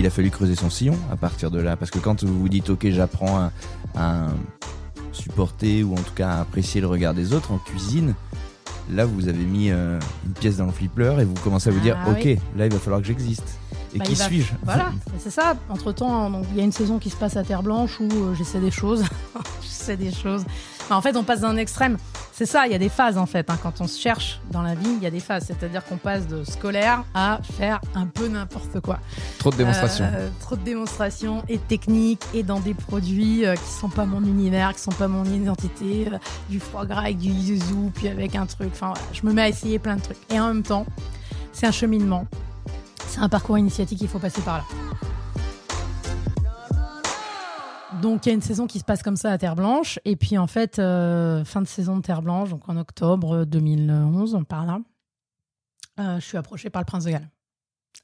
il a fallu creuser son sillon à partir de là. Parce que quand vous vous dites, ok, j'apprends à supporter ou en tout cas à apprécier le regard des autres en cuisine, là vous avez mis une pièce dans le flipper et vous commencez à vous dire, ok, là il va falloir que j'existe. Et qui suis-je ? Voilà, c'est ça. Entre-temps, il y a une saison qui se passe à Terre Blanche où j'essaie des choses. Mais en fait, on passe d'un extrême. C'est ça, il y a des phases en fait. Quand on se cherche dans la vie, il y a des phases. C'est-à-dire qu'on passe de scolaire à faire un peu n'importe quoi. Trop de démonstrations. Trop de démonstrations et techniques et dans des produits qui sont pas mon univers, qui sont pas mon identité. Du foie gras avec du yuzu, puis avec un truc. Enfin, voilà, je me mets à essayer plein de trucs. Et en même temps, c'est un cheminement. C'est un parcours initiatique, il faut passer par là. Donc, il y a une saison qui se passe comme ça à Terre Blanche. Et puis, en fait, fin de saison de Terre Blanche, donc en octobre 2011, par là, je suis approchée par le Prince de Galles,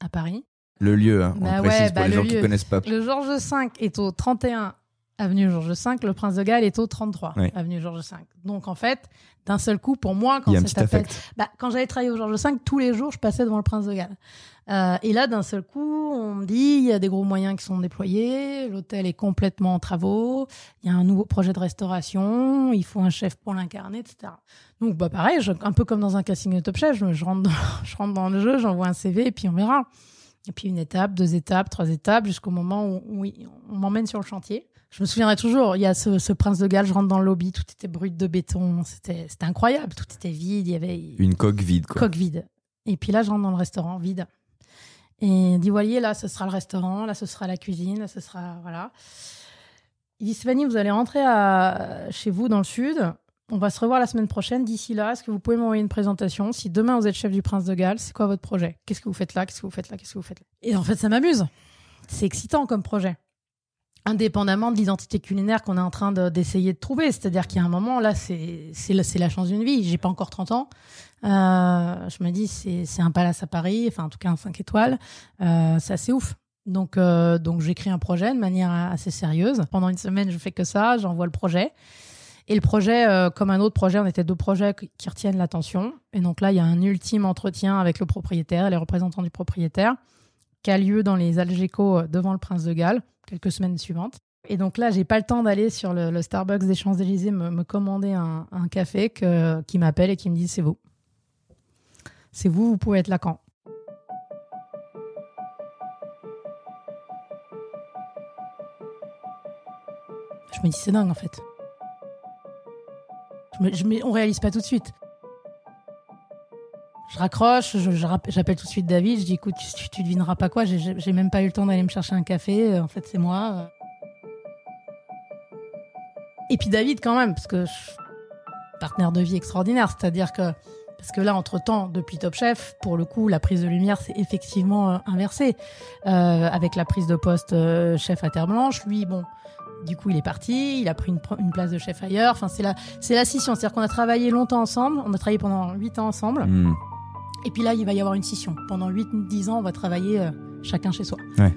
à Paris. Le lieu, on précise pour les gens qui ne connaissent pas. Le Georges V est au 31 avenue Georges V, le Prince de Galles est au 33 avenue Georges V. Donc, en fait, d'un seul coup, pour moi, quand j'allais travailler au Georges V, tous les jours, je passais devant le Prince de Galles. Et là, d'un seul coup, on me dit, il y a des gros moyens qui sont déployés, l'hôtel est complètement en travaux, il y a un nouveau projet de restauration, il faut un chef pour l'incarner, etc. Donc, pareil, un peu comme dans un casting de Top Chef, je rentre dans le jeu, j'envoie un CV et puis on verra. Et puis une étape, 2 étapes, 3 étapes, jusqu'au moment où on m'emmène sur le chantier. Je me souviendrai toujours, il y a ce Prince de Galles, je rentre dans le lobby, tout était brut de béton, c'était incroyable, tout était vide, il y avait... Une coque vide, quoi. Coque vide. Et puis là, je rentre dans le restaurant, vide. Et il dit, voyez, là, ce sera le restaurant, là, ce sera la cuisine, là, ce sera... Voilà. Il dit, Stéphanie, vous allez rentrer chez vous dans le sud, on va se revoir la semaine prochaine. D'ici là, est-ce que vous pouvez m'envoyer une présentation ? Si demain, vous êtes chef du Prince de Galles, c'est quoi votre projet ? Qu'est-ce que vous faites là ? Qu'est-ce que vous faites là ? Qu'est-ce que vous faites là ? Et en fait, ça m'amuse. C'est excitant comme projet. Indépendamment de l'identité culinaire qu'on est en train d'essayer de trouver. C'est-à-dire qu'il y a un moment, là, c'est la chance d'une vie. J'ai pas encore 30 ans. Je me dis, c'est un palace à Paris, enfin, en tout cas, un 5 étoiles. C'est assez ouf. Donc j'écris un projet de manière assez sérieuse. Pendant une semaine, je fais que ça. J'envoie le projet. Et le projet, comme un autre projet, on était 2 projets qui retiennent l'attention. Et donc là, il y a un ultime entretien avec le propriétaire, les représentants du propriétaire, qui a lieu dans les Algeco devant le Prince de Galles, quelques semaines suivantes. Et donc là, j'ai pas le temps d'aller sur le Starbucks des Champs-Élysées me commander un café qui m'appelle et qui me dit, c'est vous. C'est vous, vous pouvez être là quand ? Je me dis, c'est dingue en fait. On réalise pas tout de suite. Je raccroche, j'appelle tout de suite David, je dis écoute, tu devineras pas quoi, j'ai même pas eu le temps d'aller me chercher un café, en fait c'est moi. Et puis David quand même, parce que partenaire de vie extraordinaire, c'est-à-dire que parce que là, entre-temps, depuis Top Chef, pour le coup, la prise de lumière s'est effectivement inversée. Avec la prise de poste chef à Terre Blanche, lui, bon, du coup, il est parti, il a pris une place de chef ailleurs. Enfin, c'est la scission. C'est-à-dire qu'on a travaillé longtemps ensemble, on a travaillé pendant 8 ans ensemble. Et puis là, il va y avoir une scission. Pendant 8-10 ans, on va travailler chacun chez soi. Ouais.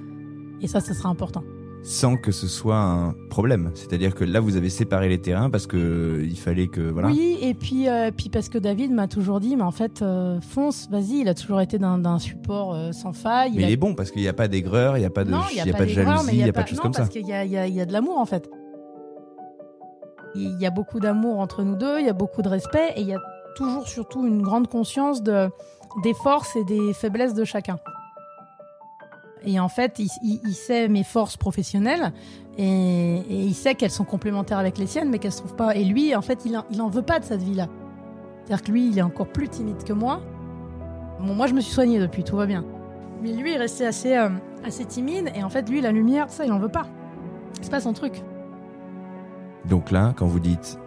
Et ça sera important. Sans que ce soit un problème. C'est-à-dire que là, vous avez séparé les terrains parce que il fallait que... Voilà. Oui, et puis parce que David m'a toujours dit, mais en fait, fonce, vas-y, il a toujours été d'un support sans faille. Mais il est bon parce qu'il n'y a pas d'aigreur, il n'y a pas de, non, il y a pas de jalousie, il n'y a pas de choses comme ça. Non, parce qu'il y a de l'amour, en fait. Il y a beaucoup d'amour entre nous deux, il y a beaucoup de respect, et il y a toujours, surtout, une grande conscience des forces et des faiblesses de chacun. Et en fait, il sait mes forces professionnelles et il sait qu'elles sont complémentaires avec les siennes, mais qu'elles se trouvent pas. Et lui, en fait, il en veut pas de cette vie-là. C'est-à-dire que lui, il est encore plus timide que moi. Bon, moi, je me suis soignée depuis, tout va bien. Mais lui, il restait assez timide. Et en fait, lui, la lumière, ça, il en veut pas. C'est pas son truc. Donc là, quand vous dites,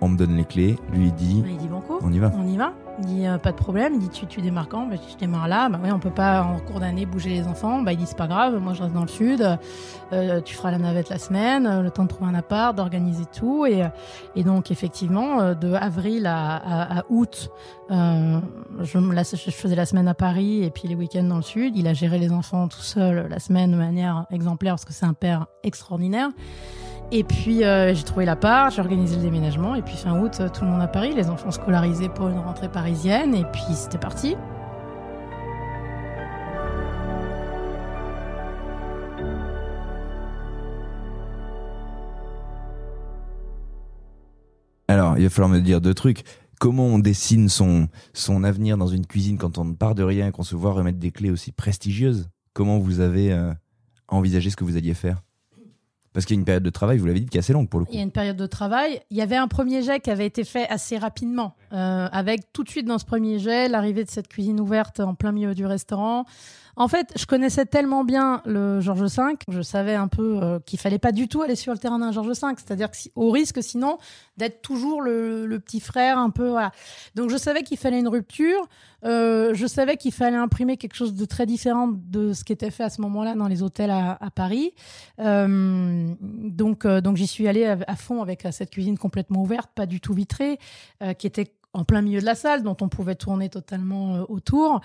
on me donne les clés, lui, il dit banco, on y va. On y va. Il dit pas de problème, il dit tu démarres quand ? Je démarre là. Oui, on peut pas en cours d'année bouger les enfants. Il dit c'est pas grave, moi je reste dans le sud. Tu feras la navette la semaine, le temps de trouver un appart, d'organiser tout. Et donc effectivement, de avril à août, je faisais la semaine à Paris et puis les week-ends dans le sud. Il a géré les enfants tout seul la semaine de manière exemplaire parce que c'est un père extraordinaire. Et puis j'ai trouvé l'appart, j'ai organisé le déménagement et puis fin août, tout le monde à Paris, les enfants scolarisés pour une rentrée parisienne et puis c'était parti. il va falloir me dire 2 trucs. Comment on dessine son avenir dans une cuisine quand on ne part de rien et qu'on se voit remettre des clés aussi prestigieuses? Comment vous avez envisagé ce que vous alliez faire? Parce qu'il y a une période de travail, vous l'avez dit, qui est assez longue pour le coup. Il y a une période de travail. Il y avait un premier jet qui avait été fait assez rapidement, avec tout de suite dans ce premier jet l'arrivée de cette cuisine ouverte en plein milieu du restaurant. En fait, je connaissais tellement bien le Georges V, je savais un peu qu'il fallait pas du tout aller sur le terrain d'un Georges V, c'est-à-dire que au risque sinon d'être toujours le petit frère un peu. Voilà. Donc je savais qu'il fallait une rupture. Je savais qu'il fallait imprimer quelque chose de très différent de ce qui était fait à ce moment-là dans les hôtels à Paris. Donc j'y suis allée à fond avec cette cuisine complètement ouverte, pas du tout vitrée, qui était en plein milieu de la salle, dont on pouvait tourner totalement autour.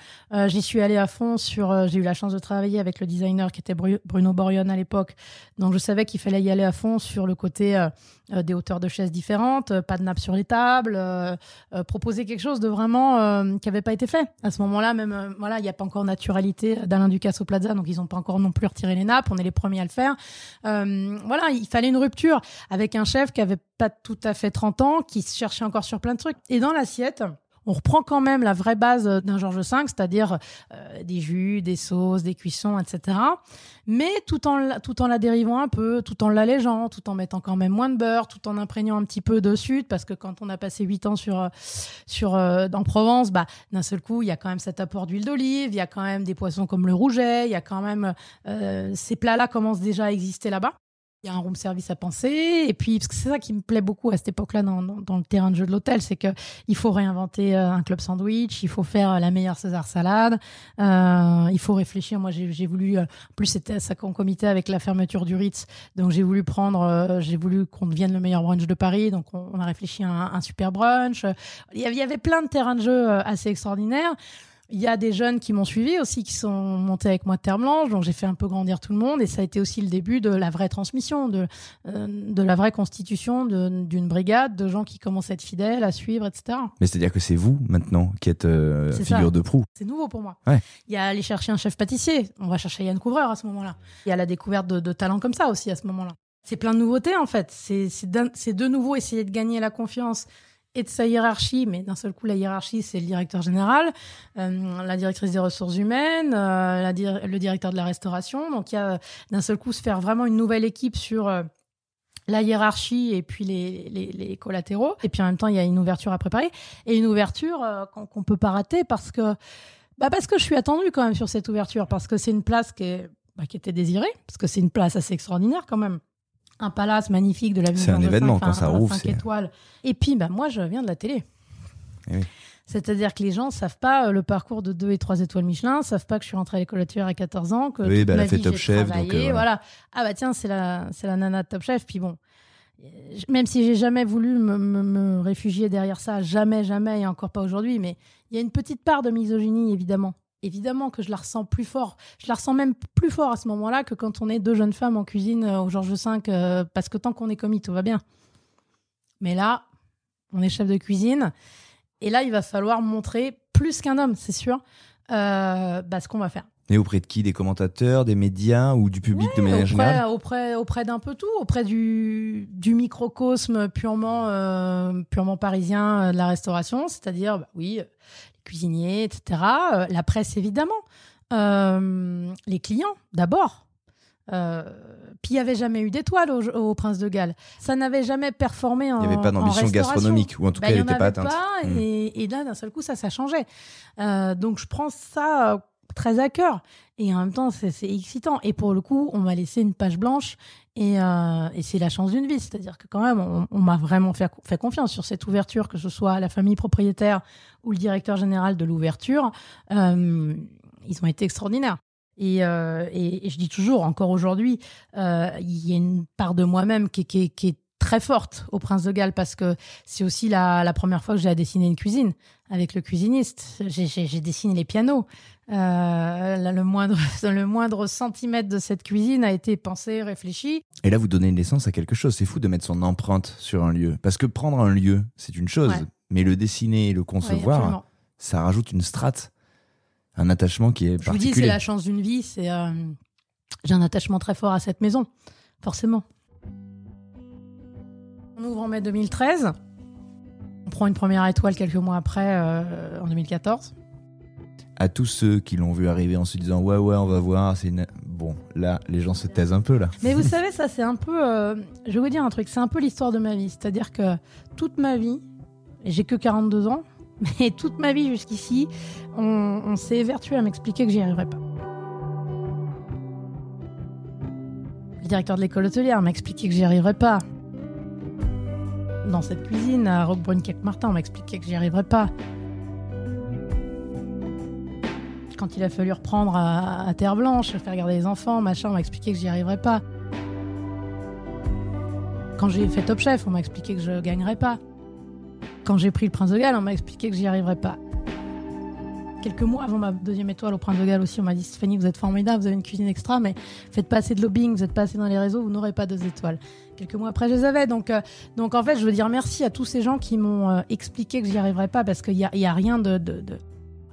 J'y suis allée à fond j'ai eu la chance de travailler avec le designer qui était Bruno Borion à l'époque. Donc je savais qu'il fallait y aller à fond sur le côté des hauteurs de chaises différentes, pas de nappes sur les tables, proposer quelque chose de vraiment qui n'avait pas été fait. À ce moment-là, même, voilà, il n'y a pas encore naturalité d'Alain Ducasse au Plaza, donc ils n'ont pas encore non plus retiré les nappes. On est les premiers à le faire. Voilà, il fallait une rupture avec un chef qui avait pas tout à fait 30 ans, qui se cherchait encore sur plein de trucs. Et dans l'assiette, on reprend quand même la vraie base d'un Georges V, c'est-à-dire des jus, des sauces, des cuissons, etc. Mais tout en la dérivant un peu, tout en l'allégeant, tout en mettant quand même moins de beurre, tout en imprégnant un petit peu de sud, parce que quand on a passé 8 ans en Provence, d'un seul coup, il y a quand même cet apport d'huile d'olive, il y a quand même des poissons comme le rouget, il y a quand même ces plats-là commencent déjà à exister là-bas. Il y a un room service à penser, et puis parce que c'est ça qui me plaît beaucoup à cette époque-là dans le terrain de jeu de l'hôtel, c'est que il faut réinventer un club sandwich, il faut faire la meilleure César salade, il faut réfléchir. Moi, j'ai voulu, en plus c'était ça concomitait avec la fermeture du Ritz, donc j'ai voulu qu'on devienne le meilleur brunch de Paris, donc on a réfléchi à un super brunch. Il y avait plein de terrains de jeu assez extraordinaires. Il y a des jeunes qui m'ont suivi aussi, qui sont montés avec moi de Terre Blanche, donc j'ai fait un peu grandir tout le monde, et ça a été aussi le début de la vraie transmission, de la vraie constitution d'une brigade de gens qui commencent à être fidèles, à suivre, etc. Mais c'est-à-dire que c'est vous maintenant qui êtes figure de proue. C'est nouveau pour moi. Ouais. Il y a aller chercher un chef pâtissier, on va chercher Yann Couvreur à ce moment-là. Il y a la découverte de talents comme ça aussi à ce moment-là. C'est plein de nouveautés en fait, c'est de nouveau essayer de gagner la confiance et de sa hiérarchie, mais d'un seul coup, la hiérarchie, c'est le directeur général, la directrice des ressources humaines, le directeur de la restauration. Donc, il y a d'un seul coup se faire vraiment une nouvelle équipe sur la hiérarchie et puis les collatéraux. Et puis, en même temps, il y a une ouverture à préparer. Et une ouverture qu'on peut pas rater parce que je suis attendue quand même sur cette ouverture, parce que c'est une place qui était désirée, parce que c'est une place assez extraordinaire quand même. Un palace magnifique de la ville. C'est un événement quand ça rouvre. 5 étoiles. Et puis, moi, je viens de la télé. Et oui. C'est-à-dire que les gens ne savent pas le parcours de 2 et 3 étoiles Michelin, ne savent pas que je suis rentrée à l'école hôtelière à 14 ans, que toute ma elle fait vie, Top j'ai Chef. travaillé. Donc, voilà. Ah tiens, c'est la nana de Top Chef. Puis bon, même si j'ai jamais voulu me réfugier derrière ça, jamais, et encore pas aujourd'hui, mais il y a une petite part de misogynie, évidemment. Évidemment que je la ressens plus fort. Je la ressens même plus fort à ce moment-là que quand on est 2 jeunes femmes en cuisine au Georges V, parce que tant qu'on est commis, tout va bien. Mais là, on est chef de cuisine, et là, il va falloir montrer plus qu'un homme, c'est sûr, ce qu'on va faire. Et auprès de qui? Des commentateurs, des médias ou du public de manière générale? Auprès d'un peu tout, auprès du microcosme purement parisien de la restauration, c'est-à-dire, les cuisiniers, etc. La presse, évidemment. Les clients, d'abord. Puis il n'y avait jamais eu d'étoile au Prince de Galles. Ça n'avait jamais performé en restauration. Il n'y avait pas d'ambition gastronomique, ou en tout cas, elle n'était pas atteinte. Et là, d'un seul coup, ça changeait. Donc je prends ça très à cœur. Et en même temps, c'est excitant. Et pour le coup, on m'a laissé une page blanche. Et c'est la chance d'une vie. C'est-à-dire que quand même, on m'a vraiment fait confiance sur cette ouverture, que ce soit la famille propriétaire ou le directeur général de l'ouverture. Ils ont été extraordinaires. Et je dis toujours, encore aujourd'hui, il y a une part de moi-même qui est très forte au Prince de Galles, parce que c'est aussi la première fois que j'ai à dessiner une cuisine avec le cuisiniste. J'ai dessiné les pianos. Le moindre centimètre de cette cuisine a été pensé, réfléchi. Et là, vous donnez naissance à quelque chose. C'est fou de mettre son empreinte sur un lieu. Parce que prendre un lieu, c'est une chose, mais le dessiner et le concevoir, ça rajoute une strate, un attachement qui est particulier. Je vous dis, c'est la chance d'une vie. J'ai un attachement très fort à cette maison, forcément. On ouvre en mai 2013. prend une première étoile quelques mois après, en 2014. À tous ceux qui l'ont vu arriver en se disant ouais, on va voir, bon, là, les gens se taisent un peu, là. Mais vous savez, ça, c'est un peu... je vais vous dire un truc, c'est un peu l'histoire de ma vie. C'est-à-dire que toute ma vie, et j'ai que 42 ans, mais toute ma vie jusqu'ici, on s'est évertué à m'expliquer que j'y arriverais pas. Le directeur de l'école hôtelière m'a expliqué que j'y arriverais pas. Dans cette cuisine, à Roquebrune-Martin, on m'a expliqué que j'y arriverais pas. Quand il a fallu reprendre à Terre Blanche, faire garder les enfants, machin, on m'a expliqué que j'y arriverais pas. Quand j'ai fait Top Chef, on m'a expliqué que je gagnerais pas. Quand j'ai pris le Prince de Galles, on m'a expliqué que j'y arriverais pas. Quelques mois avant ma 2e étoile au Prince de Galles aussi, on m'a dit Stéphanie, vous êtes formidable, vous avez une cuisine extra, mais faites pas assez de lobbying, vous êtes pas assez dans les réseaux, vous n'aurez pas 2 étoiles. Quelques mois après, je les avais. Donc en fait, je veux dire merci à tous ces gens qui m'ont expliqué que j'y arriverais pas, parce qu'il y a rien de...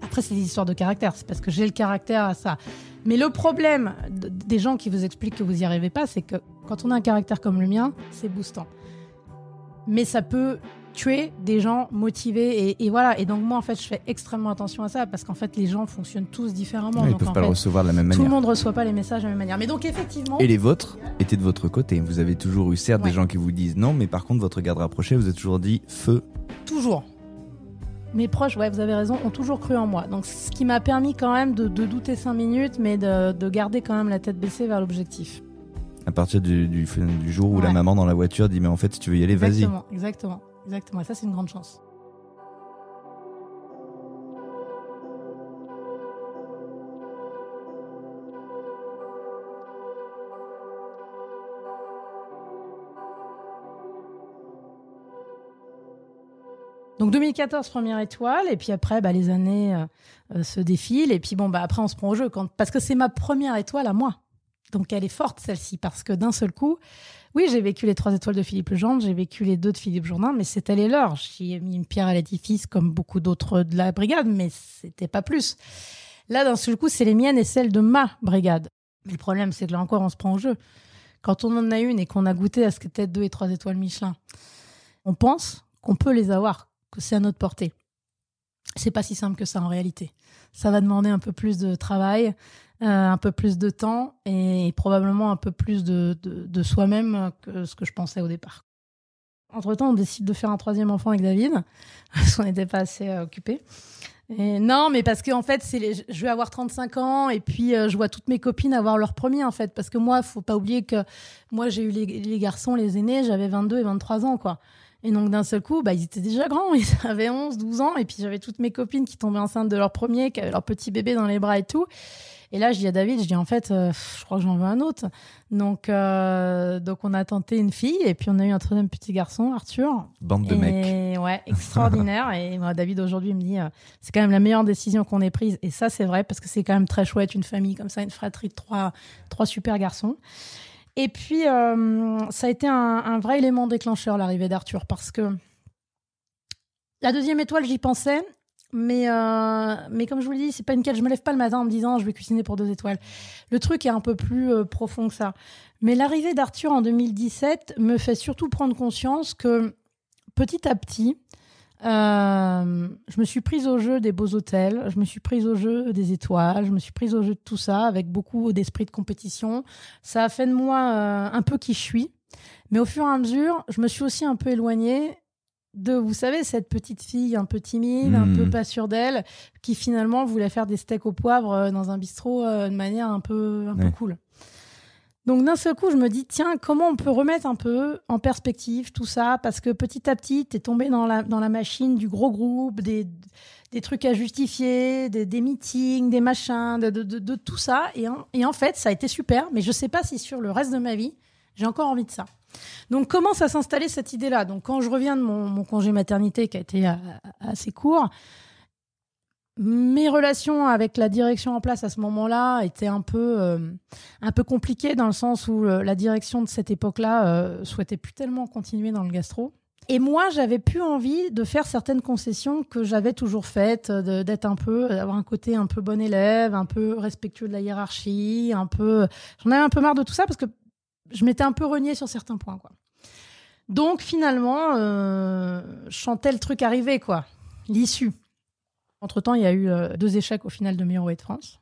Après, c'est des histoires de caractère, c'est parce que j'ai le caractère à ça. Mais le problème des gens qui vous expliquent que vous n'y arrivez pas, c'est que quand on a un caractère comme le mien, c'est boostant. Mais ça peut tuer des gens motivés et voilà. Et donc moi, en fait, je fais extrêmement attention à ça parce qu'en fait, les gens fonctionnent tous différemment. Ils donc, peuvent pas le recevoir de la même manière. Tout le monde ne reçoit pas les messages de la même manière. Mais donc, effectivement... Et les vôtres étaient de votre côté. Vous avez toujours eu, certes, Ouais. des gens qui vous disent non, mais par contre, votre garde rapprochée, vous avez toujours dit feu. Toujours. Mes proches, ouais, vous avez raison, ont toujours cru en moi. Donc, ce qui m'a permis quand même de douter 5 minutes, mais de garder quand même la tête baissée vers l'objectif. À partir du jour où Ouais. la maman dans la voiture dit mais en fait, si tu veux y aller, vas-y. Exactement. Et ça, c'est une grande chance. Donc 2014, première étoile, et puis après, les années se défilent, et puis après, on se prend au jeu, parce que c'est ma première étoile à moi. Donc elle est forte, celle-ci, parce que d'un seul coup, oui, j'ai vécu les 3 étoiles de Philippe Legendre, j'ai vécu les 2 de Philippe Jourdain, mais c'était les leurs. J'y ai mis une pierre à l'édifice, comme beaucoup d'autres de la brigade, mais c'était pas plus. Là, d'un seul coup, c'est les miennes et celles de ma brigade. Mais le problème, c'est que là encore, on se prend au jeu. Quand on en a une et qu'on a goûté à ce qu'étaient 2 et 3 étoiles Michelin, on pense qu'on peut les avoir, que c'est à notre portée. C'est pas si simple que ça en réalité. Ça va demander un peu plus de travail, un peu plus de temps et probablement un peu plus de soi-même que ce que je pensais au départ. Entre-temps, on décide de faire un 3e enfant avec David, parce qu'on n'était pas assez occupés. Et non, mais parce qu'en fait, je vais avoir 35 ans et puis je vois toutes mes copines avoir leur premier, en fait. Parce que moi, faut pas oublier que moi, j'ai eu les garçons, les aînés, j'avais 22 et 23 ans, quoi. Et donc, d'un seul coup, ils étaient déjà grands. Ils avaient 11, 12 ans. Et puis, j'avais toutes mes copines qui tombaient enceintes de leur premier, qui avaient leur petit bébé dans les bras et tout. Et là, je dis à David, en fait, je crois que j'en veux un autre. Donc, on a tenté une fille. Et puis, on a eu un 3e petit garçon, Arthur. Bande de mecs. Ouais, extraordinaire. Et moi, David, aujourd'hui, me dit, c'est quand même la meilleure décision qu'on ait prise. Et ça, c'est vrai, parce que c'est quand même très chouette, une famille comme ça, une fratrie de 3 super garçons. Et puis, ça a été un vrai élément déclencheur, l'arrivée d'Arthur, parce que la 2e étoile, j'y pensais, mais comme je vous le dis, c'est pas une quête. Je me lève pas le matin en me disant je vais cuisiner pour 2 étoiles. Le truc est un peu plus profond que ça. Mais l'arrivée d'Arthur en 2017 me fait surtout prendre conscience que petit à petit, je me suis prise au jeu des beaux hôtels, je me suis prise au jeu des étoiles, je me suis prise au jeu de tout ça avec beaucoup d'esprit de compétition. Ça a fait de moi un peu qui je suis. Mais au fur et à mesure, je me suis aussi un peu éloignée de, vous savez, cette petite fille un peu timide, un peu pas sûre d'elle, qui finalement voulait faire des steaks au poivre dans un bistrot de manière un peu cool. Donc d'un seul coup, je me dis, tiens, comment on peut remettre un peu en perspective tout ça? Parce que petit à petit, t'es tombé dans la machine du gros groupe, des trucs à justifier, des meetings, des machins, de tout ça. Et en fait, ça a été super, mais je sais pas si sur le reste de ma vie, j'ai encore envie de ça. Donc commence à s'installer cette idée-là. Donc quand je reviens de mon congé maternité, qui a été assez court, mes relations avec la direction en place à ce moment-là étaient un peu compliquées dans le sens où la direction de cette époque-là souhaitait plus tellement continuer dans le gastro. Et moi, j'avais plus envie de faire certaines concessions que j'avais toujours faites, d'avoir un côté un peu bon élève, un peu respectueux de la hiérarchie, j'en avais un peu marre de tout ça parce que je m'étais un peu reniée sur certains points, quoi. Donc finalement, je sentais le truc arriver, quoi. L'issue. Entre-temps, il y a eu 2 échecs au final de Miro et de France.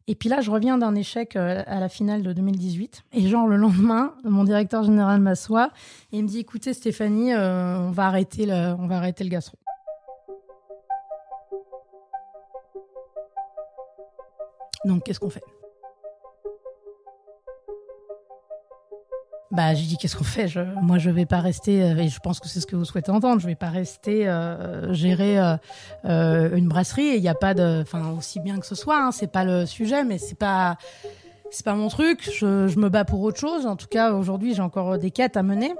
Et puis là, je reviens d'un échec à la finale de 2018. Et genre, le lendemain, mon directeur général m'assoit et il me dit, écoutez Stéphanie, on va arrêter le gastro. Donc, qu'est-ce qu'on fait ? Bah, j'ai dit, qu'est-ce qu'on fait ? Moi, je vais pas rester, et je pense que c'est ce que vous souhaitez entendre, je vais pas rester gérer une brasserie. Et il y a pas de, enfin, aussi bien que ce soit, hein, c'est pas le sujet, mais c'est pas mon truc. Je me bats pour autre chose. En tout cas, aujourd'hui, j'ai encore des quêtes à mener.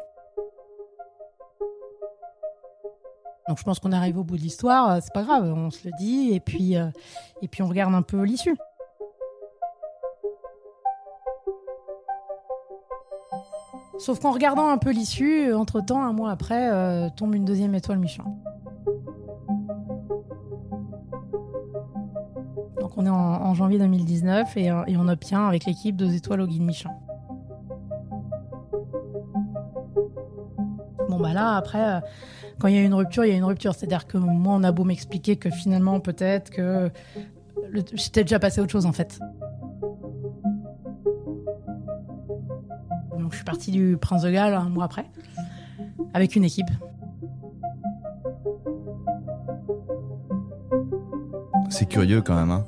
Donc, je pense qu'on arrive au bout de l'histoire. C'est pas grave, on se le dit, et puis on regarde un peu l'issue. Sauf qu'en regardant un peu l'issue, entre-temps, un mois après, tombe une 2e étoile Michelin. Donc on est en janvier 2019 et on obtient avec l'équipe 2 étoiles au guide Michelin. Bon bah là, après, quand il y a une rupture, il y a une rupture. C'est-à-dire que moi, on a beau m'expliquer que finalement, peut-être que j'étais déjà passé à autre chose en fait. Donc je suis partie du Prince de Galles un mois après, avec une équipe. C'est curieux quand même, hein.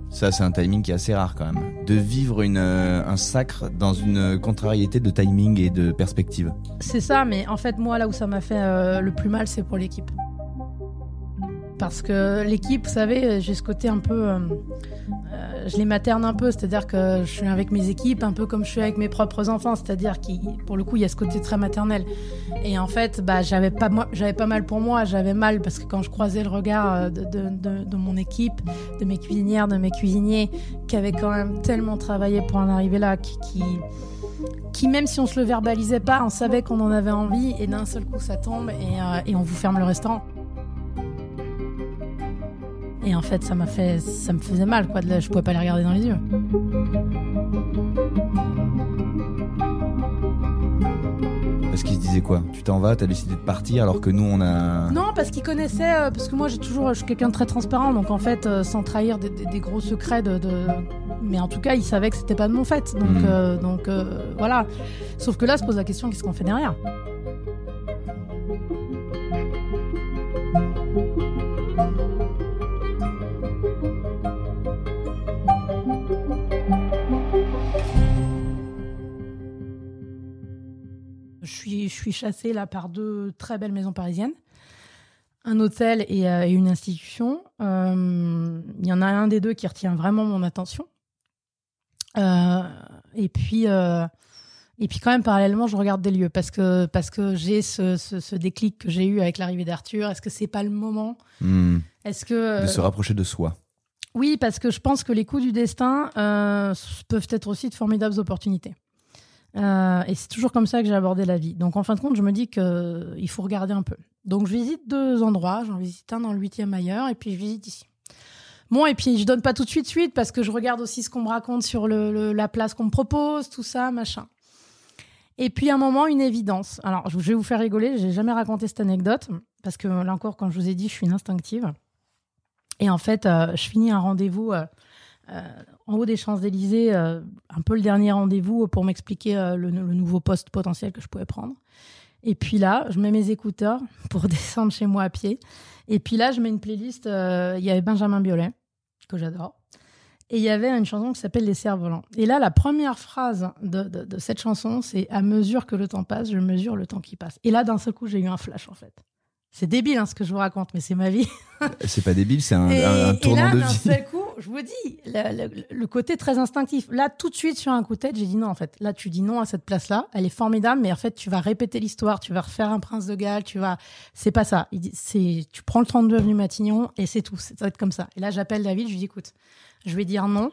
Ça, c'est un timing qui est assez rare quand même. De vivre un sacre dans une contrariété de timing et de perspective. C'est ça, mais en fait, moi, là où ça m'a fait le plus mal, c'est pour l'équipe. Parce que l'équipe, vous savez, j'ai ce côté un peu... je les materne un peu, c'est-à-dire que je suis avec mes équipes un peu comme je suis avec mes propres enfants, c'est-à-dire que pour le coup, il y a ce côté très maternel. Et en fait, bah, j'avais pas mal pour moi, j'avais mal parce que quand je croisais le regard de mon équipe, de mes cuisinières, de mes cuisiniers, qui avaient quand même tellement travaillé pour en arriver là, qui même si on se le verbalisait pas, on savait qu'on en avait envie, et d'un seul coup, ça tombe et on vous ferme le restaurant. Et en fait, ça me faisait mal, quoi. Je pouvais pas les regarder dans les yeux. Parce qu'ils se disaient quoi ? Tu t'en vas, t'as décidé de partir alors que nous on a... Non, parce qu'ils connaissaient, parce que moi je suis quelqu'un de très transparent, donc en fait, sans trahir des gros secrets mais en tout cas, ils savaient que c'était pas de mon fait. Donc voilà. Sauf que là, se pose la question, qu'est-ce qu'on fait derrière ? Je suis chassée là par 2 très belles maisons parisiennes, un hôtel et une institution. Il y en a un des 2 qui retient vraiment mon attention. Et puis quand même parallèlement, je regarde des lieux parce que j'ai ce déclic que j'ai eu avec l'arrivée d'Arthur. Est-ce que c'est pas le moment ? Est-ce que de se rapprocher de soi. Oui, parce que je pense que les coups du destin peuvent être aussi de formidables opportunités. Et c'est toujours comme ça que j'ai abordé la vie. Donc en fin de compte, je me dis qu'il faut regarder un peu. Donc je visite 2 endroits. J'en visite un dans le 8e ailleurs et puis je visite ici. Bon, et puis je donne pas tout de suite parce que je regarde aussi ce qu'on me raconte sur la place qu'on me propose, tout ça, machin. Et puis à un moment, une évidence. Alors je vais vous faire rigoler, j'ai jamais raconté cette anecdote parce que là encore, quand je vous ai dit, je suis une instinctive. Et en fait, je finis un rendez-vous... en haut des Champs-Élysées, un peu le dernier rendez-vous pour m'expliquer le nouveau poste potentiel que je pouvais prendre. Et puis là, je mets mes écouteurs pour descendre chez moi à pied. Et puis là, je mets une playlist. Il y avait Benjamin Biolay, que j'adore. Et il y avait une chanson qui s'appelle Les Cerfs-Volants. Et là, la première phrase de cette chanson, c'est « À mesure que le temps passe, je mesure le temps qui passe ». Et là, d'un seul coup, j'ai eu un flash, en fait. C'est débile, hein, ce que je vous raconte, mais c'est ma vie. C'est pas débile, c'est un tournant de vie. Et là, d'un seul coup, je vous dis, le côté très instinctif. Là, tout de suite, sur un coup de tête, j'ai dit non, en fait. Là, tu dis non à cette place-là. Elle est formidable, mais en fait, tu vas répéter l'histoire. Tu vas refaire un Prince de Galles. C'est pas ça. Tu prends le 32 avenue Matignon et c'est tout. Ça va être comme ça. Et là, j'appelle David. Je lui dis, écoute, je vais dire non.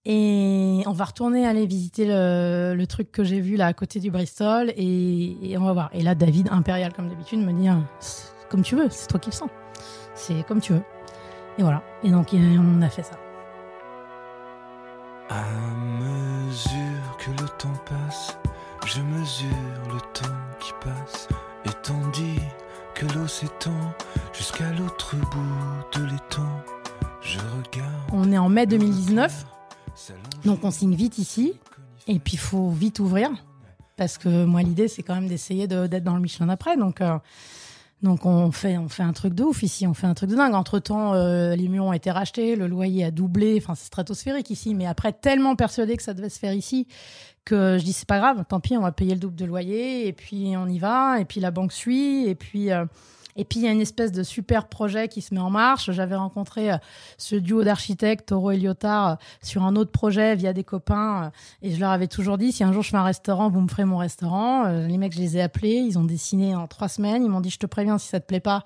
Et on va retourner aller visiter le truc que j'ai vu là à côté du Bristol et on va voir. Et là, David, impérial comme d'habitude, me dit comme tu veux, c'est toi qui le sens. C'est comme tu veux. Et voilà. Et donc, on a fait ça. À mesure que le temps passe, Je mesure le temps qui passe et tandis que l'eau s'étend jusqu'à l'autre bout de l'étang. Je regarde. On est en mai 2019, donc on signe vite ici. Et puis il faut vite ouvrir. Parce que moi, l'idée, c'est quand même d'essayer d'être dans le Michelin d'après. Donc on fait un truc de ouf ici, on fait un truc de dingue. Entre-temps, les murs ont été rachetés, le loyer a doublé. Enfin, c'est stratosphérique ici. Mais après, tellement persuadé que ça devait se faire ici que je dis, c'est pas grave, tant pis, on va payer le double de loyer. Et puis, on y va. Et puis, la banque suit. Et puis, il y a une espèce de super projet qui se met en marche. J'avais rencontré ce duo d'architectes, Toro et Lyotard, sur un autre projet via des copains. Et je leur avais toujours dit, si un jour je fais un restaurant, vous me ferez mon restaurant. Les mecs, je les ai appelés. Ils ont dessiné en 3 semaines. Ils m'ont dit, je te préviens, si ça te plaît pas,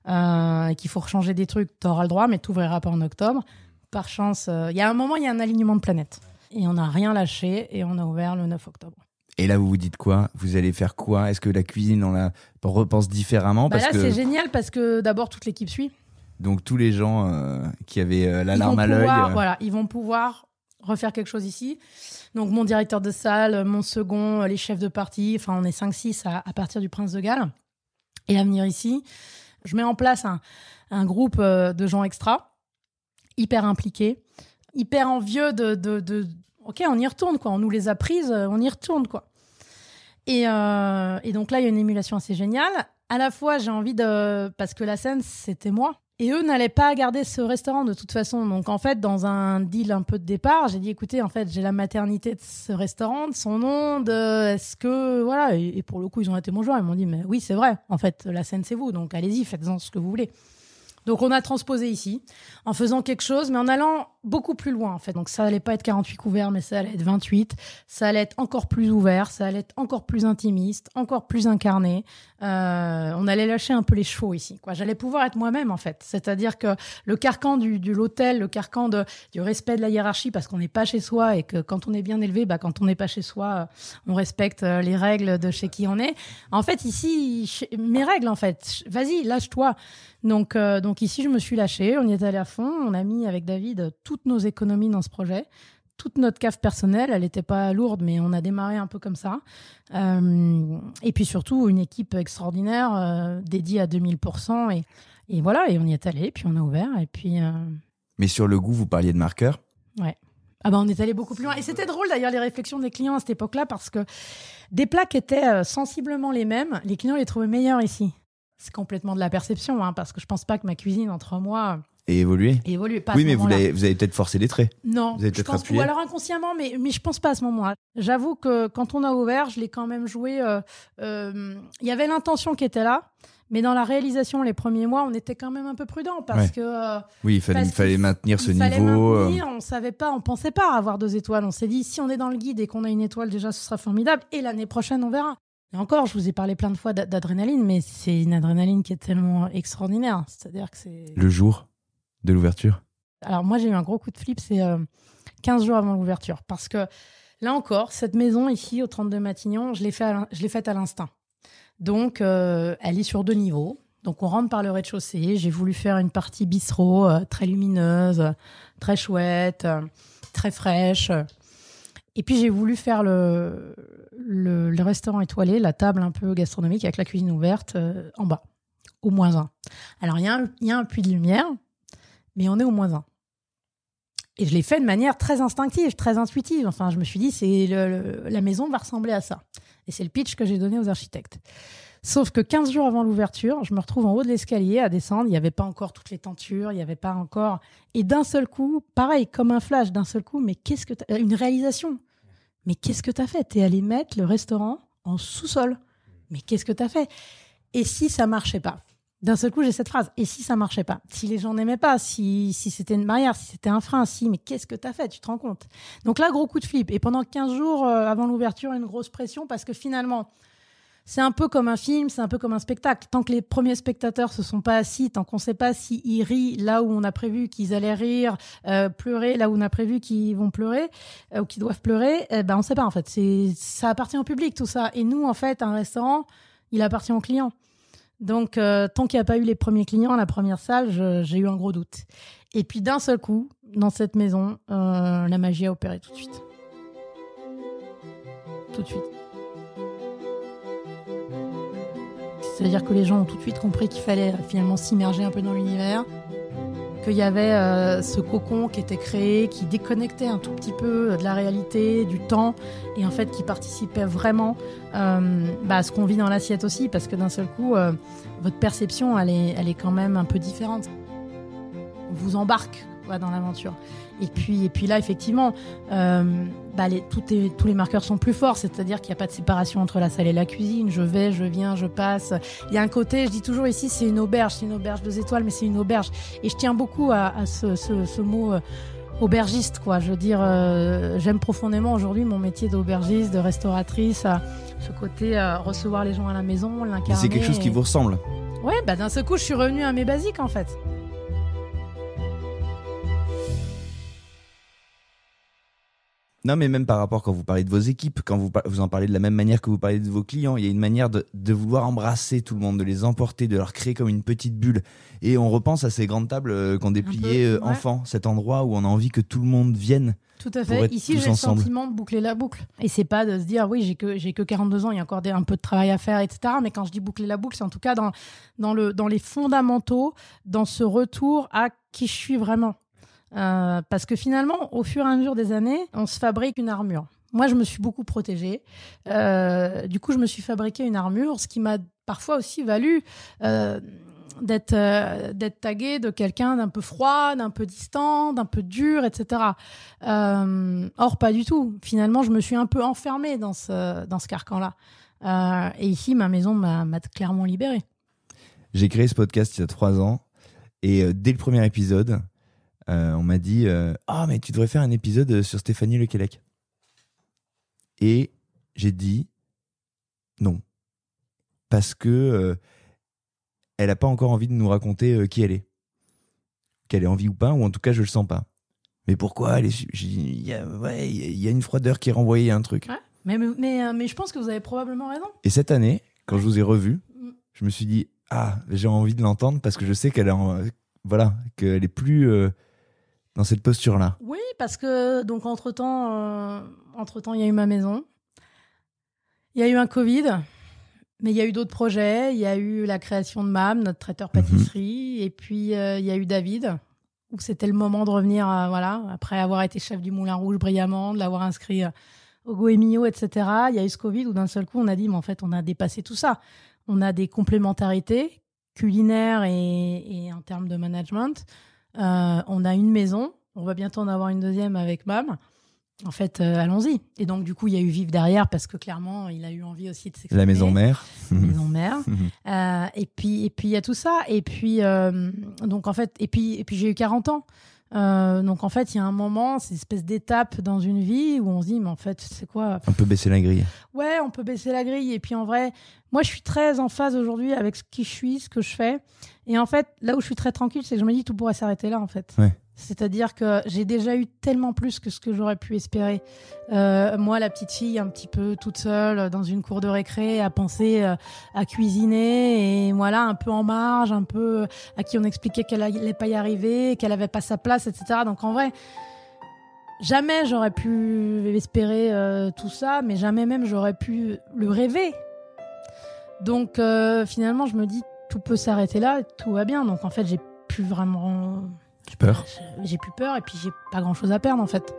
et qu'il faut rechanger des trucs, t'auras le droit, mais t'ouvriras pas en octobre. Par chance, il y a un moment, il y a un alignement de planètes. Et on n'a rien lâché et on a ouvert le 9 octobre. Et là, vous vous dites quoi ? Vous allez faire quoi ? Est-ce que la cuisine, on la repense différemment ? Là, c'est génial parce que d'abord, toute l'équipe suit. Donc, tous les gens qui avaient la larme à l'œil... Voilà, ils vont pouvoir refaire quelque chose ici. Donc, mon directeur de salle, mon second, les chefs de partie, enfin, on est 5-6 à partir du Prince de Galles. Et à venir ici, je mets en place un groupe de gens extra, hyper impliqués, hyper envieux de OK, on y retourne, quoi. On nous les a prises, on y retourne, quoi. Et donc là, il y a une émulation assez géniale. À la fois, j'ai envie parce que la scène, c'était moi. Et eux n'allaient pas garder ce restaurant de toute façon. Donc en fait, dans un deal un peu de départ, j'ai dit, écoutez, en fait, j'ai la maternité de ce restaurant, de son nom, est-ce que... Voilà. Et pour le coup, ils ont été mon joueur. Ils m'ont dit, mais oui, c'est vrai. En fait, la scène, c'est vous. Donc allez-y, faites-en ce que vous voulez. Donc, on a transposé ici, en faisant quelque chose, mais en allant beaucoup plus loin, en fait. Donc, ça allait pas être 48 couverts, mais ça allait être 28. Ça allait être encore plus ouvert, ça allait être encore plus intimiste, encore plus incarné. On allait lâcher un peu les chevaux ici, quoi. J'allais pouvoir être moi-même, en fait. C'est-à-dire que le carcan de l'hôtel, le carcan du respect de la hiérarchie, parce qu'on n'est pas chez soi et que quand on est bien élevé, quand on n'est pas chez soi, on respecte les règles de chez qui on est. En fait, ici, mes règles, en fait. Vas-y, lâche-toi. Donc ici, je me suis lâchée, on y est allé à fond, on a mis avec David toutes nos économies dans ce projet, toute notre cave personnelle, elle n'était pas lourde, mais on a démarré un peu comme ça. Et puis surtout, une équipe extraordinaire, dédiée à 2000%, et voilà, et on y est allé, puis on a ouvert, et puis... Mais sur le goût, vous parliez de marqueurs ? Ouais. On est allé beaucoup plus loin. Et c'était drôle d'ailleurs les réflexions des clients à cette époque-là, parce que des plats qui étaient sensiblement les mêmes, les clients les trouvaient meilleurs ici. C'est complètement de la perception, hein, parce que je pense pas que ma cuisine en 3 mois ait évolué. Pas oui, mais vous avez peut-être forcé les traits. Non, vous avez peut-être appuyé. Ou alors inconsciemment, mais je pense pas à ce moment-là. J'avoue que quand on a ouvert, je l'ai quand même joué. Il y avait l'intention qui était là, mais dans la réalisation, les premiers mois, on était quand même un peu prudent parce que. Oui, il fallait maintenir ce niveau. On savait pas, on pensait pas avoir 2 étoiles. On s'est dit, si on est dans le guide et qu'on a une étoile, déjà, ce sera formidable. Et l'année prochaine, on verra. Et encore, je vous ai parlé plein de fois d'adrénaline, mais c'est une adrénaline qui est tellement extraordinaire. C'est-à-dire que c'est... Le jour de l'ouverture ? Alors moi, j'ai eu un gros coup de flip, c'est 15 jours avant l'ouverture. Parce que là encore, cette maison ici, au 32 Matignon, je l'ai faite à l'instinct. Donc, elle est sur 2 niveaux. Donc, on rentre par le rez-de-chaussée. J'ai voulu faire une partie bistrot, très lumineuse, très chouette, très fraîche. Et puis, j'ai voulu faire le restaurant étoilé, la table un peu gastronomique avec la cuisine ouverte en bas, au -1. Alors, il y a un puits de lumière, mais on est au -1. Et je l'ai fait de manière très instinctive, très intuitive. Enfin, je me suis dit, la maison va ressembler à ça. Et c'est le pitch que j'ai donné aux architectes. Sauf que 15 jours avant l'ouverture, je me retrouve en haut de l'escalier à descendre. Il n'y avait pas encore toutes les tentures, il n'y avait pas encore... Et d'un seul coup, pareil, comme un flash, d'un seul coup, mais qu'est-ce que t'as... Une réalisation. Mais qu'est-ce que t'as fait ? T'es allé mettre le restaurant en sous-sol. Mais qu'est-ce que t'as fait ? Et si ça marchait pas ? D'un seul coup, j'ai cette phrase. Et si ça marchait pas ? Si les gens n'aimaient pas ? Si c'était une barrière ? Si c'était un frein ? Mais qu'est-ce que t'as fait ? Tu te rends compte ? Donc là, gros coup de flip. Et pendant 15 jours avant l'ouverture, une grosse pression parce que finalement... C'est un peu comme un film, c'est un peu comme un spectacle. Tant que les premiers spectateurs se sont pas assis, tant qu'on sait pas s'ils rient là où on a prévu qu'ils allaient rire, pleurer là où on a prévu qu'ils vont pleurer ou qu'ils doivent pleurer, on sait pas en fait. Ça appartient au public tout ça. Et nous en fait, un restaurant, il appartient aux clients. Donc tant qu'il n'y a pas eu les premiers clients, la première salle, j'ai eu un gros doute. Et puis d'un seul coup, dans cette maison, la magie a opéré tout de suite. Tout de suite. C'est-à-dire que les gens ont tout de suite compris qu'il fallait finalement s'immerger un peu dans l'univers, qu'il y avait ce cocon qui était créé, qui déconnectait un tout petit peu de la réalité, du temps, et en fait qui participait vraiment à ce qu'on vit dans l'assiette aussi, parce que d'un seul coup, votre perception, elle est quand même un peu différente. On vous embarque dans l'aventure. Et puis là, effectivement, tous les marqueurs sont plus forts, c'est-à-dire qu'il n'y a pas de séparation entre la salle et la cuisine. Je vais, je viens, je passe. Il y a un côté, je dis toujours ici, c'est une auberge 2 étoiles, mais c'est une auberge. Et je tiens beaucoup à ce mot aubergiste, quoi. Je veux dire, j'aime profondément aujourd'hui mon métier d'aubergiste, de restauratrice, ce côté recevoir les gens à la maison, l'incarner. Et c'est quelque chose qui vous ressemble. Ouais, d'un seul coup, je suis revenue à mes basiques, en fait. Non, mais même par rapport quand vous parlez de vos équipes, quand vous en parlez de la même manière que vous parlez de vos clients, il y a une manière de vouloir embrasser tout le monde, de les emporter, de leur créer comme une petite bulle. Et on repense à ces grandes tables qu'on dépliait enfants, cet endroit où on a envie que tout le monde vienne. Tout à fait. Ici, j'ai le sentiment de boucler la boucle. Et c'est pas de se dire, oui, j'ai que 42 ans, il y a encore un peu de travail à faire, etc. Mais quand je dis boucler la boucle, c'est en tout cas dans les fondamentaux, dans ce retour à qui je suis vraiment. Parce que finalement, au fur et à mesure des années, on se fabrique une armure. Moi, je me suis beaucoup protégée. Du coup, je me suis fabriqué une armure, ce qui m'a parfois aussi valu d'être taguée de quelqu'un d'un peu froid, d'un peu distant, d'un peu dur, etc. Or, pas du tout. Finalement, je me suis un peu enfermée dans ce carcan-là. Et ici, ma maison m'a clairement libérée. J'ai créé ce podcast il y a 3 ans. Et dès le premier épisode... on m'a dit mais tu devrais faire un épisode sur Stéphanie Lequelec. Et j'ai dit non, parce que elle a pas encore envie de nous raconter qui elle est, qu'elle ait envie ou pas, ou en tout cas je le sens pas. Mais pourquoi il y a une froideur qui est renvoyée à un truc. Ouais, mais je pense que vous avez probablement raison. Et cette année, quand je vous ai revu, je me suis dit j'ai envie de l'entendre parce que je sais qu'elle est plus dans cette posture-là. Oui, parce que donc entre-temps, il y a eu ma maison, il y a eu un Covid, mais il y a eu d'autres projets. Il y a eu la création de MAM, notre traiteur pâtisserie, et puis il y a eu David, où c'était le moment de revenir, après avoir été chef du Moulin Rouge brillamment, de l'avoir inscrit au Goemio, etc. Il y a eu ce Covid où d'un seul coup, on a dit, mais en fait, on a dépassé tout ça. On a des complémentarités culinaires et en termes de management. On a une maison, on va bientôt en avoir une deuxième avec MAM. En fait, allons-y. Et donc, du coup, il y a eu Vive derrière parce que clairement, il a eu envie aussi de s'exprimer. La maison mère. Maison mère. Et puis, il y a tout ça. Et puis, donc, en fait, et puis j'ai eu 40 ans. Donc, en fait, il y a un moment, c'est une espèce d'étape dans une vie où on se dit, mais en fait, c'est quoi ? On peut baisser la grille. Ouais, on peut baisser la grille. Et puis, en vrai, moi, je suis très en phase aujourd'hui avec qui je suis, ce que je fais. Et en fait, là où je suis très tranquille, c'est que je me dis, tout pourrait s'arrêter là, en fait. Ouais. C'est-à-dire que j'ai déjà eu tellement plus que ce que j'aurais pu espérer. Moi, la petite fille, un petit peu toute seule dans une cour de récré, à penser à cuisiner, et voilà, un peu en marge, un peu à qui on expliquait qu'elle allait pas y arriver, qu'elle avait pas sa place, etc. Donc en vrai, jamais j'aurais pu espérer tout ça, mais jamais même j'aurais pu le rêver. Donc finalement, je me dis, tout peut s'arrêter là, tout va bien. Donc en fait, j'ai plus vraiment... Peur. J'ai plus peur et puis j'ai pas grand chose à perdre en fait.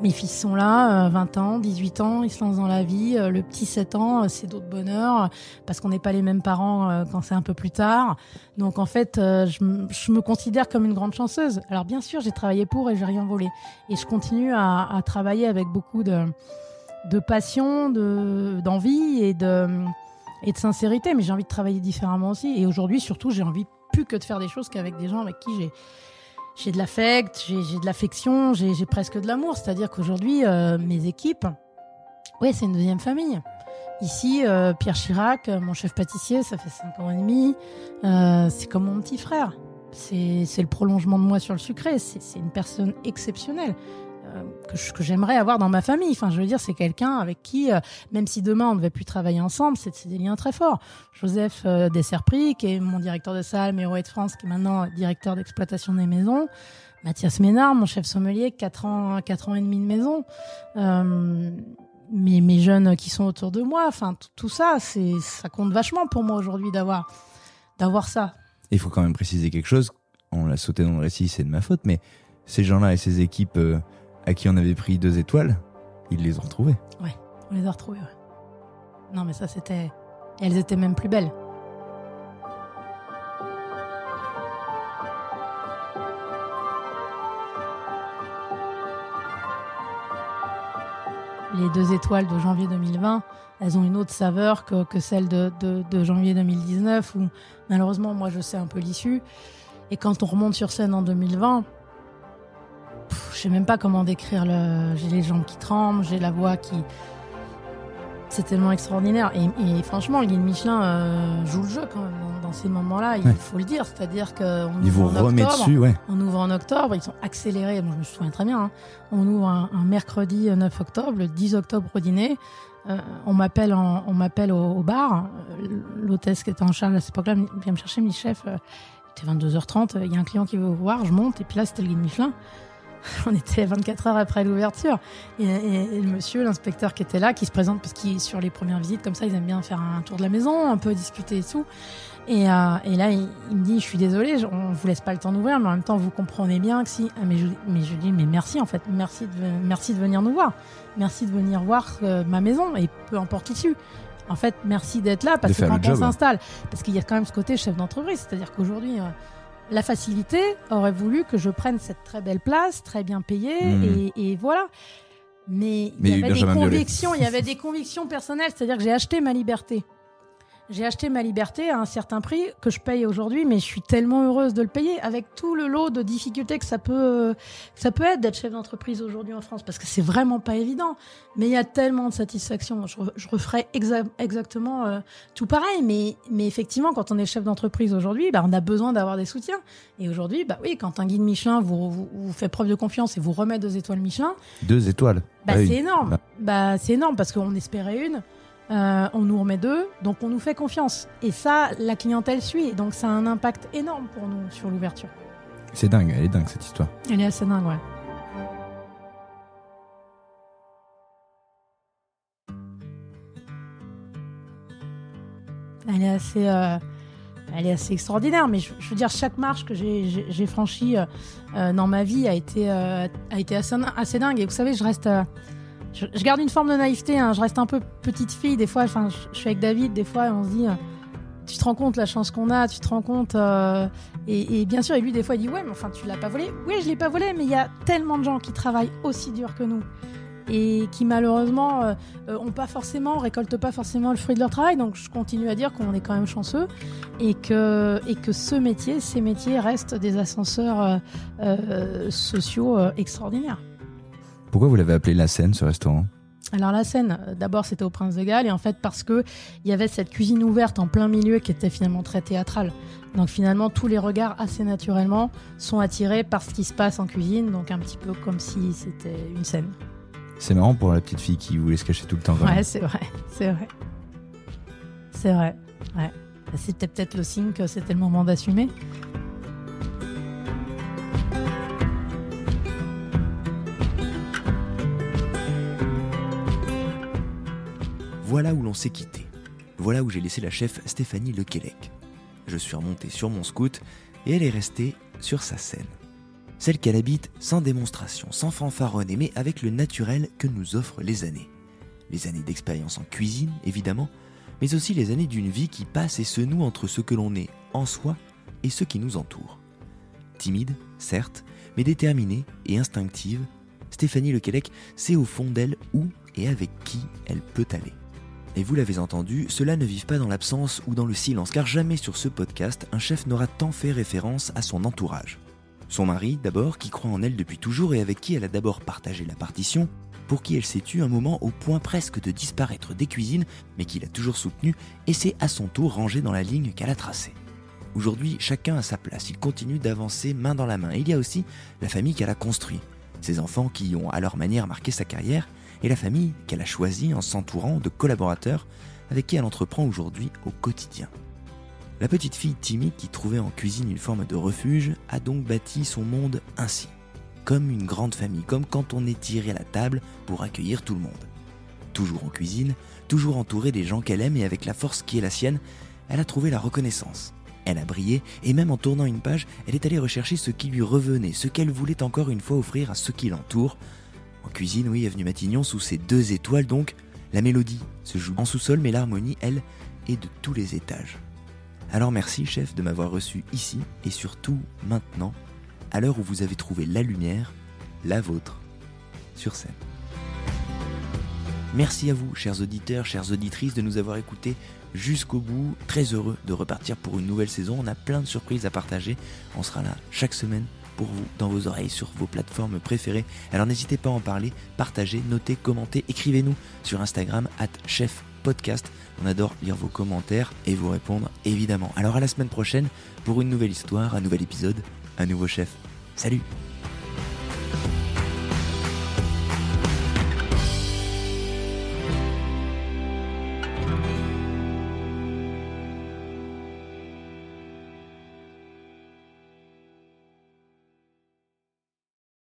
Mes fils sont là, 20 ans, 18 ans, ils se lancent dans la vie. Le petit 7 ans, c'est d'autres bonheurs parce qu'on n'est pas les mêmes parents quand c'est un peu plus tard. Donc en fait, je me considère comme une grande chanceuse. Alors bien sûr, j'ai travaillé pour et j'ai rien volé. Et je continue à travailler avec beaucoup de passion, d'envie et de sincérité. Mais j'ai envie de travailler différemment aussi. Et aujourd'hui, surtout, j'ai envie plus que de faire des choses qu'avec des gens avec qui j'ai de l'affect, j'ai de l'affection, j'ai presque de l'amour. C'est-à-dire qu'aujourd'hui, mes équipes, ouais, c'est une deuxième famille. Ici, Pierre Chirac, mon chef pâtissier, ça fait 5 ans et demi. C'est comme mon petit frère. C'est le prolongement de moi sur le sucré. C'est une personne exceptionnelle. Que j'aimerais avoir dans ma famille. Enfin, je veux dire, c'est quelqu'un avec qui, même si demain on ne devait plus travailler ensemble, c'est des liens très forts. Joseph Desserpris, qui est mon directeur de salle, Méro de France, qui est maintenant directeur d'exploitation des maisons. Mathias Ménard, mon chef sommelier, 4 ans et demi de maison. mes jeunes qui sont autour de moi. Enfin, tout ça, ça compte vachement pour moi aujourd'hui d'avoir ça. Il faut quand même préciser quelque chose. On l'a sauté dans le récit, c'est de ma faute, mais ces gens-là et ces équipes à qui on avait pris 2 étoiles, ils les ont retrouvés. Ouais, on les a retrouvés. Ouais. Non, mais ça, c'était... Elles étaient même plus belles. Les 2 étoiles de janvier 2020, elles ont une autre saveur que celle de janvier 2019, où malheureusement, moi, je sais un peu l'issue. Et quand on remonte sur scène en 2020, je sais même pas comment décrire j'ai les jambes qui tremblent, j'ai la voix qui... C'est tellement extraordinaire. Et franchement, le guide Michelin joue le jeu quand même dans ces moments-là, il faut le dire. C'est-à-dire qu'on on ouvre en octobre, ils sont accélérés. Moi, je me souviens très bien. Hein. On ouvre un mercredi 9 octobre, le 10 octobre au dîner. On m'appelle au bar. L'hôtesse qui était en charge à cette époque-là vient me chercher, me dit chef, il était 22h30, il y a un client qui veut vous voir, je monte. Et puis là, c'était le guide Michelin. On était 24 heures après l'ouverture. Et le monsieur, l'inspecteur qui était là, qui se présente, parce qu'il sur les premières visites, comme ça, ils aiment bien faire un tour de la maison, un peu discuter et tout. Et là, il me dit, je suis désolé, on vous laisse pas le temps d'ouvrir, mais en même temps, vous comprenez bien que si... mais je dis, mais merci, en fait. Merci de venir nous voir. Merci de venir voir ma maison, et peu importe l'issue. En fait, merci d'être là, parce que quand on s'installe, parce qu'il y a quand même ce côté chef d'entreprise, c'est-à-dire qu'aujourd'hui... la facilité aurait voulu que je prenne cette très belle place, très bien payée, et voilà. Mais il y avait des convictions personnelles, c'est-à-dire que j'ai acheté ma liberté. J'ai acheté ma liberté à un certain prix que je paye aujourd'hui, mais je suis tellement heureuse de le payer avec tout le lot de difficultés que ça peut être d'être chef d'entreprise aujourd'hui en France, parce que c'est vraiment pas évident. Mais il y a tellement de satisfaction. Je referais exactement tout pareil, mais effectivement, quand on est chef d'entreprise aujourd'hui, on a besoin d'avoir des soutiens. Et aujourd'hui, oui, quand un guide Michelin vous fait preuve de confiance et vous remet 2 étoiles Michelin, 2 étoiles. C'est énorme. C'est énorme parce qu'on espérait une. On nous remet 2, donc on nous fait confiance. Et ça, la clientèle suit. Donc ça a un impact énorme pour nous sur l'ouverture. C'est dingue, elle est dingue cette histoire. Elle est assez dingue, ouais. Elle est assez extraordinaire. Mais je veux dire, chaque marche que j'ai franchie dans ma vie a été assez dingue. Et vous savez, je garde une forme de naïveté, hein. Je reste un peu petite fille des fois. Enfin, je suis avec David des fois et on se dit, tu te rends compte la chance qu'on a, tu te rends compte. Et bien sûr, et lui des fois il dit ouais, mais enfin tu l'as pas volé. Oui, je l'ai pas volé, mais il y a tellement de gens qui travaillent aussi dur que nous et qui malheureusement récoltent pas forcément le fruit de leur travail. Donc je continue à dire qu'on est quand même chanceux et que ces métiers restent des ascenseurs sociaux extraordinaires. Pourquoi vous l'avez appelé La Seine, ce restaurant ? Alors la Seine, d'abord c'était au Prince de Galles, et en fait parce que il y avait cette cuisine ouverte en plein milieu qui était finalement très théâtrale. Donc finalement tous les regards assez naturellement sont attirés par ce qui se passe en cuisine, donc un petit peu comme si c'était une scène. C'est marrant pour la petite fille qui voulait se cacher tout le temps quand même. Ouais, c'est vrai. Ouais. C'était peut-être le signe que c'était le moment d'assumer. Voilà où l'on s'est quitté. Voilà où j'ai laissé la chef Stéphanie Lequelec. Je suis remonté sur mon scoot et elle est restée sur sa scène. Celle qu'elle habite sans démonstration, sans fanfaronner, mais avec le naturel que nous offrent les années. Les années d'expérience en cuisine, évidemment, mais aussi les années d'une vie qui passe et se noue entre ce que l'on est en soi et ce qui nous entoure. Timide, certes, mais déterminée et instinctive, Stéphanie Lequelec sait au fond d'elle où et avec qui elle peut aller. Et vous l'avez entendu, cela ne vive pas dans l'absence ou dans le silence, car jamais sur ce podcast, un chef n'aura tant fait référence à son entourage. Son mari, d'abord, qui croit en elle depuis toujours et avec qui elle a d'abord partagé la partition, pour qui elle s'est tue un moment au point presque de disparaître des cuisines, mais qui l'a toujours soutenue et s'est à son tour rangé dans la ligne qu'elle a tracée. Aujourd'hui, chacun a sa place, il continue d'avancer main dans la main. Et il y a aussi la famille qu'elle a construite, ses enfants qui ont à leur manière marqué sa carrière, et la famille qu'elle a choisie en s'entourant de collaborateurs avec qui elle entreprend aujourd'hui au quotidien. La petite fille timide qui trouvait en cuisine une forme de refuge a donc bâti son monde ainsi, comme une grande famille, comme quand on est tiré à la table pour accueillir tout le monde. toujours en cuisine, toujours entourée des gens qu'elle aime et avec la force qui est la sienne, elle a trouvé la reconnaissance. Elle a brillé et même en tournant une page, elle est allée rechercher ce qui lui revenait, ce qu'elle voulait encore une fois offrir à ceux qui l'entourent. En cuisine, oui, avenue Matignon, sous ses 2 étoiles donc, la mélodie se joue en sous-sol, mais l'harmonie, elle, est de tous les étages. Alors merci, chef, de m'avoir reçu ici et surtout maintenant, à l'heure où vous avez trouvé la lumière, la vôtre, sur scène. Merci à vous, chers auditeurs, chères auditrices, de nous avoir écoutés jusqu'au bout. Très heureux de repartir pour une nouvelle saison. On a plein de surprises à partager. On sera là chaque semaine pour vous, dans vos oreilles, sur vos plateformes préférées. Alors n'hésitez pas à en parler, partagez, notez, commentez, écrivez-nous sur Instagram @chefpodcast. On adore lire vos commentaires et vous répondre évidemment. Alors à la semaine prochaine pour une nouvelle histoire, un nouvel épisode, un nouveau chef. Salut!